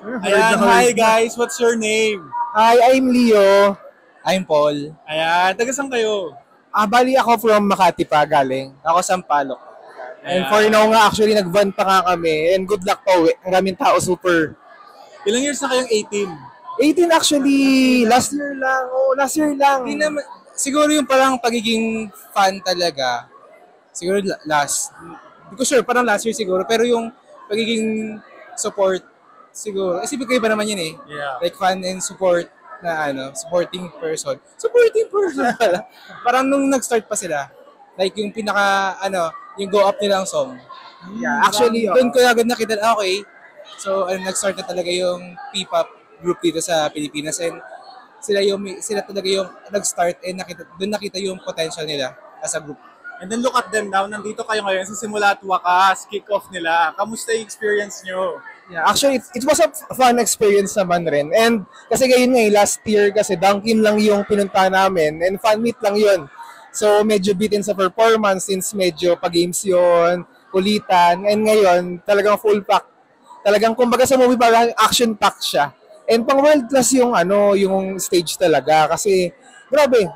Ayan, hi guys, what's your name? Hi, I'm Leo. I'm Paul. Ayan, taga saan kayo? Bali ako from Makati pa galing. Ako Sampaloc. And Ayan. for now nga, actually, nag-van pa nga kami. And good luck pa uwi. Ang raming tao, super. Ilang years na kayong 18? 18 actually, last year lang. Oh, last year lang. Hindi naman, siguro yung parang pagiging fan talaga, siguro last, hindi ko sure, parang last year siguro, pero yung pagiging support, siguro, kasi kayo ba naman yun eh? Yeah. Like fan and support na supporting person. Supporting person pala. Parang nung nag-start pa sila, like yung pinaka, yung go up nilang song. Yeah, actually, Doon ko agad nakita, okay, so nag-start na talaga yung P-pop group dito sa Pilipinas and sila talaga yung nag-start and doon nakita yung potential nila as a group. And then look at them now, nandito kayo ngayon sa simula at wakas, kick-off nila. Kamusta yung experience nyo? Yeah, actually, it was a fun experience naman rin. And kasi ngayon last year kasi Dunkin lang yung pinunta namin and fan meet lang yun. So medyo bitin sa performance since medyo pa-games yun, kulitan. And ngayon, talagang full pack. Talagang kumbaga sa movie parang action pack siya. And pang world class yung yung stage talaga kasi grabe.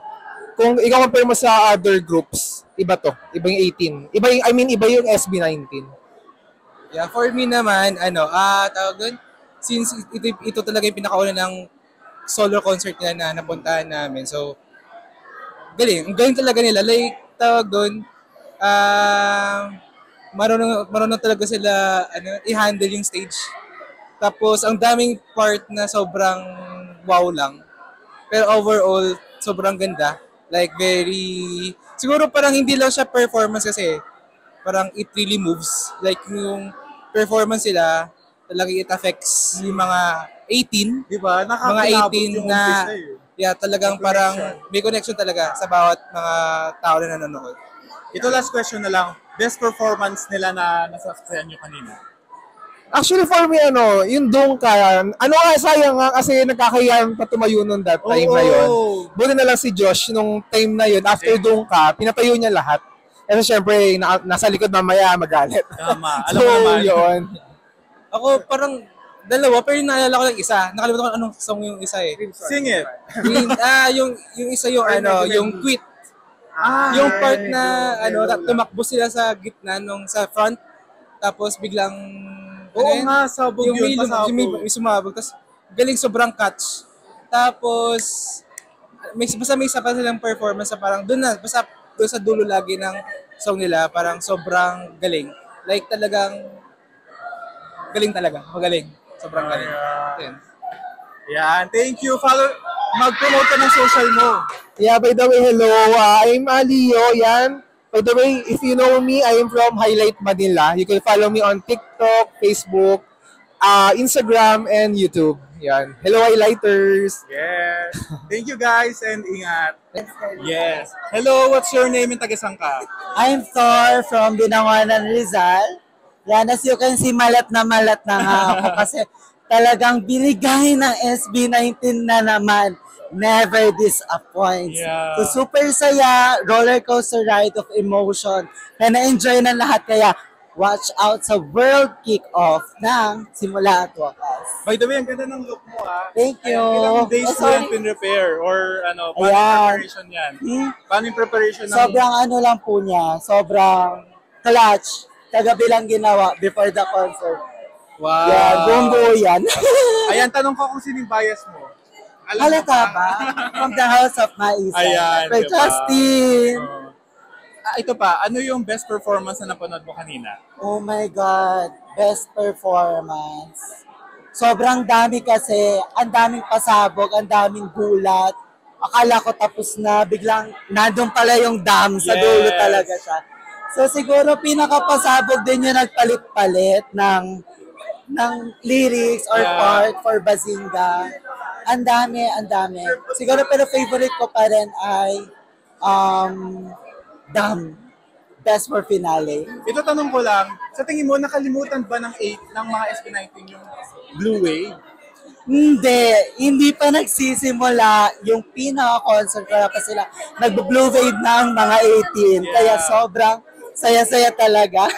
Kung ikaw compare mo sa other groups, iba to. Iba yung 18. Iba yung SB19. Yeah, for me naman, tawag doon, since ito talaga yung pinakauna ng solo concert nila na napuntahan namin. So, galing. Ang galing talaga nila. Like, tawag doon, marunong talaga sila i-handle yung stage. Tapos, ang daming part na sobrang wow lang. Pero overall, sobrang ganda. Like, siguro parang hindi lang siya performance kasi. Parang it really moves. Like, yung performance sila, talagang it affects yung mga 18. Di ba? Mga 18 na, yeah, talagang parang may connection talaga sa bawat mga tao na nanonood. Ito last question na lang. Best performance nila na nasasayan nyo kanina? Actually, for me, yung Dongka, sayang nga kasi nagkakayaan pa tumayo nun that time na yun. Buti na lang si Josh, nung time na yun, after Dongka, pinatayo niya lahat. Kasi syempre, nasa likod mamaya magalit. Tama. Alam So, mo naman. yun. Ako parang dalawa, pero naalala ko lang isa. Nakalimutan ko anong song yung isa eh. Sing it. Yung isa yung yung Quit. Yung part na tumakbo sila sa gitna sa front, tapos biglang Oo nga, sabog yung yun. may sumabog. Tapos galing, sobrang catch. Tapos basta may isa pa silang performance na parang basta doon sa dulo lagi ng song nila, parang sobrang galing. Like talagang galing talaga. Magaling. Sobrang galing. Yan. Yan. Thank you. Mag-promote ka ng social mo. Yeah, by the way, hello. I'm Leo. Yan. By the way, if you know me, I am from Highlight Manila. You can follow me on TikTok, Facebook, Instagram, and YouTube. Yan. Hello, Highlighters. Yes. Thank you guys and ingat. Yes. Hello, what's your name and taga-saan ka? I'm Thor from Binangonan, Rizal. Yan, as you can see, malat na nga ako kasi talagang binigay ng SB19 na naman. Never disappoints. Yeah. So super saya, roller coaster ride of emotion na na-enjoy ng lahat. Kaya watch out sa World Kick-Off ng Simula at Wakas. By the way, ang ganda ng look mo Thank you. Ilang days mo yan pin-repair? Or paano yung preparation yan? Paano yung preparation ng... Sobrang lang po niya. Sobrang clutch. Kagabi lang ginawa before the concert. Wow. Yan, buong-buo yan. Ayan, tanong ko kung sinong bias mo. Alam mo Halata ba? From the house of Maisa. Ayan, Kay diba? Justin. Ito pa, ano yung best performance na napanood mo kanina? Oh my God. Best performance. Sobrang dami kasi. Ang daming pasabog, ang daming gulat. Akala ko tapos na. Biglang nandun pala yung dam. Sa dulo talaga siya. So siguro pinakapasabog din yung nagpalit-palit ng lyrics or part for Bazinga. Ang dami. Siguro pero favorite ko pa rin ay Dam. Best for finale. Ito tanong ko lang, sa tingin mo nakalimutan ba ng mga SB19 yung Blue Wave? Hindi pa nagsisimula yung pinaka-concert kaya pa sila nag-blue wave ng mga 18. Kaya sobrang saya-saya talaga.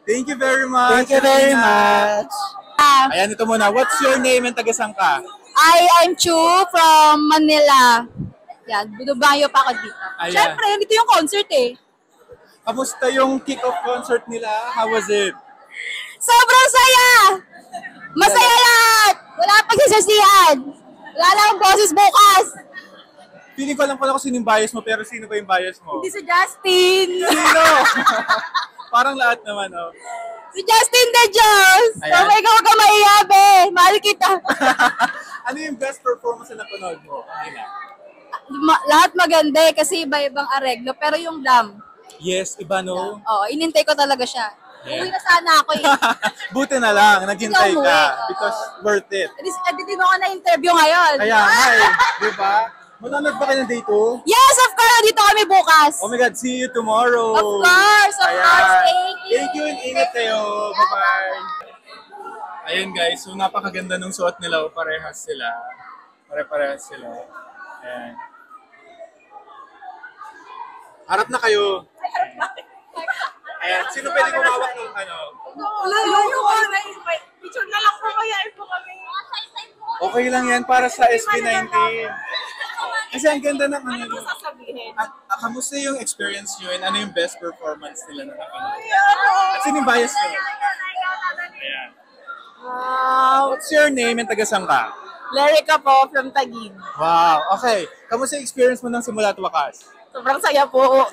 Thank you very much. Thank you very much. Ayan, ito muna. What's your name and taga saan ka? I'm Chu from Manila. Yan, bunubayo pa ako dito. Ayan. Siyempre, dito yung concert eh. Kamusta yung kick-off concert nila? How was it? Sobrang saya! Masaya lahat! Wala pagsasasihan! Wala na akong boses bukas! Feeling ko lang pala kung sino yung bias mo, pero sino ba yung bias mo? Hindi si Justin! Sino? Parang lahat naman, oh. Si Justin de Diyos! Ayan. Oh my God, huwag ka maiyabe! Mahal kita! Ano yung best performance na napanood mo? Kanina? Lahat maganda eh, kasi iba-ibang areglo. Pero yung dam, Yes, iba no? oo, inintay ko talaga siya. Yeah. Uwi na sana ako eh. Buti na lang, naghintay Ikaw ka. umuwi. Because worth it. Hindi mo ako na-interview ngayon. Kaya nga eh, di ba? Manonood ba kayo ng day 2? Yes, of course! Dito kami bukas. Oh my God, see you tomorrow. Of course, of Ayan. course. Thank you. Thank you and ingat kayo. Bye-bye. Ayun guys, so napakaganda nung suot nila. Parehas sila. Pare-parehas sila. Ayan. Harap na kayo. Ayan, sino pwede kumawak ng ano? Picture na lang po kaya po kami. Okay lang yan para sa SB19. Kasi ang ganda ng ano. Ano sasabihin? Kamusta yung experience nyo and ano yung best performance nila na napanood? At sino yung bias nyo? Ayan. What's your name and taga saan ka? Lerica po from Taguig. Wow, okay. Kamusta yung experience mo ng simula at wakas? Sobrang saya po.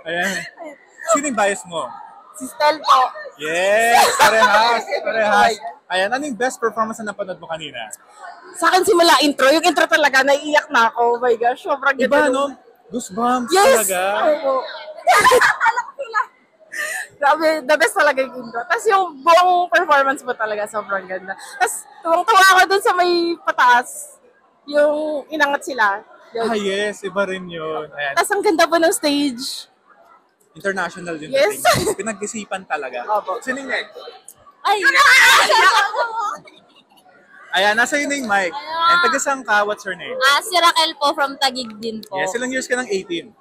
Ayan. Sino yung bias mo? Si Stel po. Yes! Parehas! Parehas! Ayan, ano yung best performance na napanood mo kanina? Sa akin simula intro. Yung intro talaga, naiiyak na ako. Oh my gosh, sobrang ganda. Iba, no? Goosebumps Yes! talaga. Oo. Grabe, the best talaga yung intro. Tapos yung buong performance mo talaga, sobrang ganda. Tapos tuwang-tuwa ako dun sa may pataas. Yung inangat sila. Yun. Ah, yes. Iba rin yun. Ayan. Tapos ang ganda po ng stage. International din Yes. dating. Pinag-isipan talaga. Opo. Sino yung next? Ay! Ayan, nasa yun na yung mic. And taga saan ka? What's your name? Si Raquel po from Taguig din po. Yes, ilang years ka ng 18?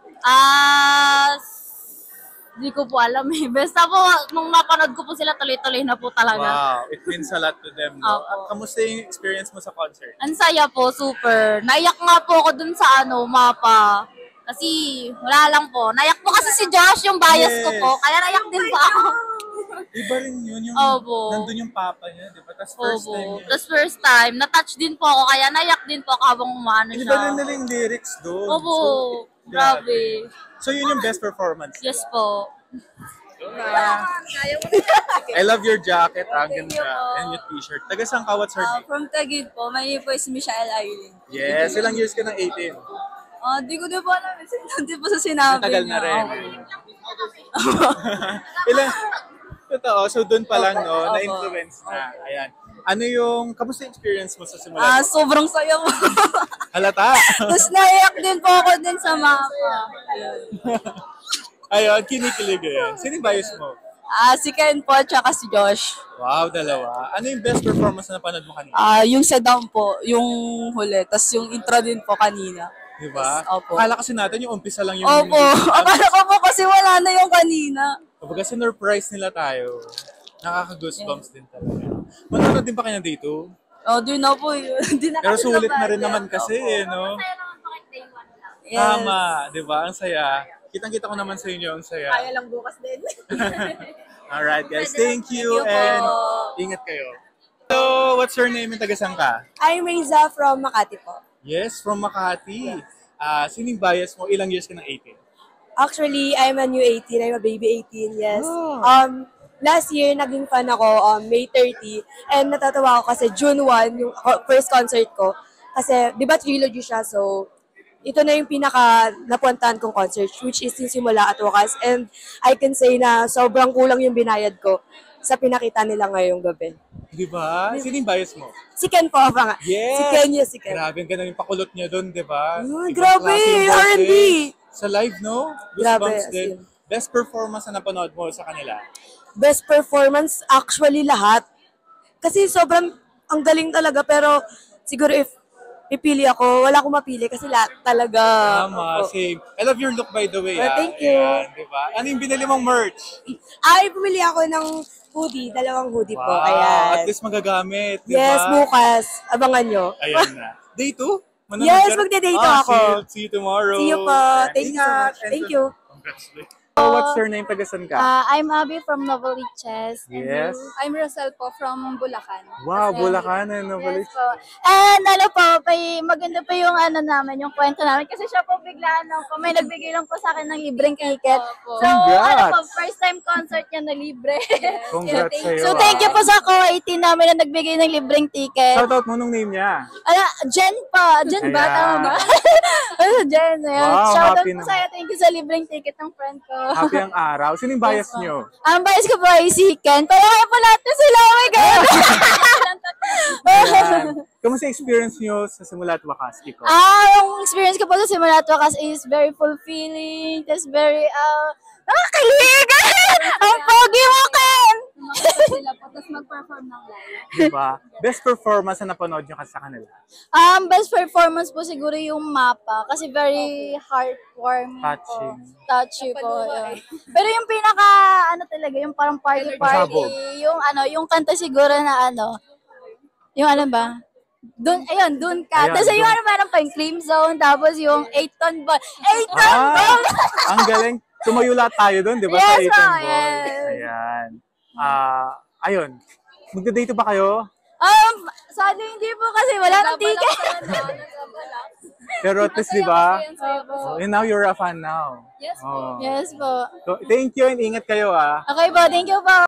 Di ko po alam eh. Basta po, nung napanood ko po sila, tuloy-tuloy na po talaga. Wow, it means a lot to them, no? Opo. At kamusta yung experience mo sa concert? Ang saya po, super. Naiyak nga po ako dun sa mapa. Kasi wala lang po. Naiyak po kasi si Josh, yung bias ko Yes. po. Kaya naiyak din po ako. Iba rin yun, yung Opo. nandun yung papa niya, di ba? Tapos first time Opo. yun. Tapos first time, na-touch din po ako. Kaya naiyak din po ako habang umaano Iba siya. rin nila yung lyrics doon. Opo. Grabe. So yun yung best performance. Yes po. I love your jacket, ang ganda. And your t-shirt. Taga saan ka? What's her name? From Taguig po, my name po is Michelle Aileen. Yes, ilang years ka ng 18? Di ko din po alam. Hindi po sa sinabi Matagal na rin. Ilang? Totoo, so doon pa lang, no? Opo. Na-influence na. Ayan. Ano yung, kamusta yung experience mo sa simula? Sobrang saya po. Halata. Tapos naiyak din po ako din sa mapa. Ayun, kinikilig yan. Sino yung bias mo? Si Ken po, tsaka si Josh. Wow, dalawa. Ano yung best performance na napanood mo kanina? Yung sa down po, yung huli. Tapos yung intro din po kanina. Diba? Yes, opo. Akala kasi natin yung umpisa lang yung... Opo. Akala ko po kasi wala na yung kanina. Kapag sinurprise nila tayo, nakaka-goosebumps din talaga. Manonood din pa kayo dito? Di na po yun. Di na Pero kami sulit na rin nabayan. naman kasi, no? Yes. Tama, di ba? Ang saya. Kitang-kita ko naman sa inyo ang saya. Kaya lang bukas din. Alright guys, thank you Thank you and po. ingat kayo. So, what's your name and taga saan ka? I'm Reza from Makati po. Yes, from Makati. Sining bias mo? Ilang years ka ng 18? Actually, I'm a new 18. I'm a baby 18, yes. Oh. Last year, naging fan ako, May 30. And natatawa ako kasi June 1, yung first concert ko. Kasi, di ba trilogy siya, so ito na yung pinaka napuntahan kong concert, which is yung simula at wakas. And I can say na sobrang kulang yung binayad ko sa pinakita nila ngayong gabi. Di ba? Sining bias mo? Si Ken po ba nga? Yes! Si Ken, yes, si Ken. Grabe, ang ganda yung pakulot niya doon, di ba? Ibang grabe, klase yung R&B. boses. Sa live, no? Grabe, Goosebumps as din. in. Best performance na napanood mo sa kanila? Best performance, actually lahat. Kasi sobrang ang galing talaga, pero siguro if pipili ako. Wala akong mapili kasi lahat talaga. Tama, same. I love your look by the way. Thank you. Ayan, diba? Ano yung binili mong merch? Ay, pumili ako ng hoodie. 2 hoodie po. Ayan. At least magagamit, diba? Yes, bukas. Abangan nyo. Ayan na. Day 2? Yes, magde-day 2 ako. See you tomorrow. See you po. Thank you so much. Thank you. Congratulations. What's your name? Tagasan ka? I'm Abby from Novaliches. Yes. I'm Rosel po from Bulacan. Wow, Bulacan. Ano ba? Yes po. And ano po, maganda pa yung ano namin, yung kwento namin. Kasi siya po biglaan lang po, may nagbigay lang po sa akin ng libreng ticket. So, Congrats! ano po, first time concert niya na libre. Congrats sa'yo. So, thank you po sa Ko18 namin na nagbigay ng libreng ticket. Shoutout mo nung name niya. Jen pa. Jen ba? Ayan. Tama ba? Jen. Ayan. Wow, Shoutout happy po naman. sa'yo. Thank you sa libreng ticket ng friend ko. Happy ang araw. Sino yung bias nyo? Ang bias ko po ay si Ken. Pero kaya po lahat na sila. Oh my God! Ayan. Kamusta experience nyo sa simula at wakas, Iko? Ang experience ko po sa simula at wakas is very fulfilling. Tapos very, nakakakilig! Ang pogi mo, Ken! sila po, tapos mag-perform ng live. Diba? Best performance na napanood nyo kasi sa kanila? Best performance po siguro yung Mapa. Kasi very heartwarming Touching. po. Touchy po. Yun. Pero yung pinaka, ano talaga, yung parang party, Pasabog. yung kanta siguro na yung ano ba? Dun ka. Ayan, Tapos yung dun. ano, meron pa yung Cream Zone, tapos yung 8-ton ball. 8-ton ball! Ang galing. Tumayo lahat tayo doon, di ba? Yes, sa Eton ma'am, Ball. yes. Ayan. Ayun. Magda-date ba kayo? Sadly hindi po kasi wala nang ticket. Pero at least, di ba? Opo. And now you're a fan now. Yes Oh. Yes po. So, thank you and ingat kayo ah. Okay po, thank you po.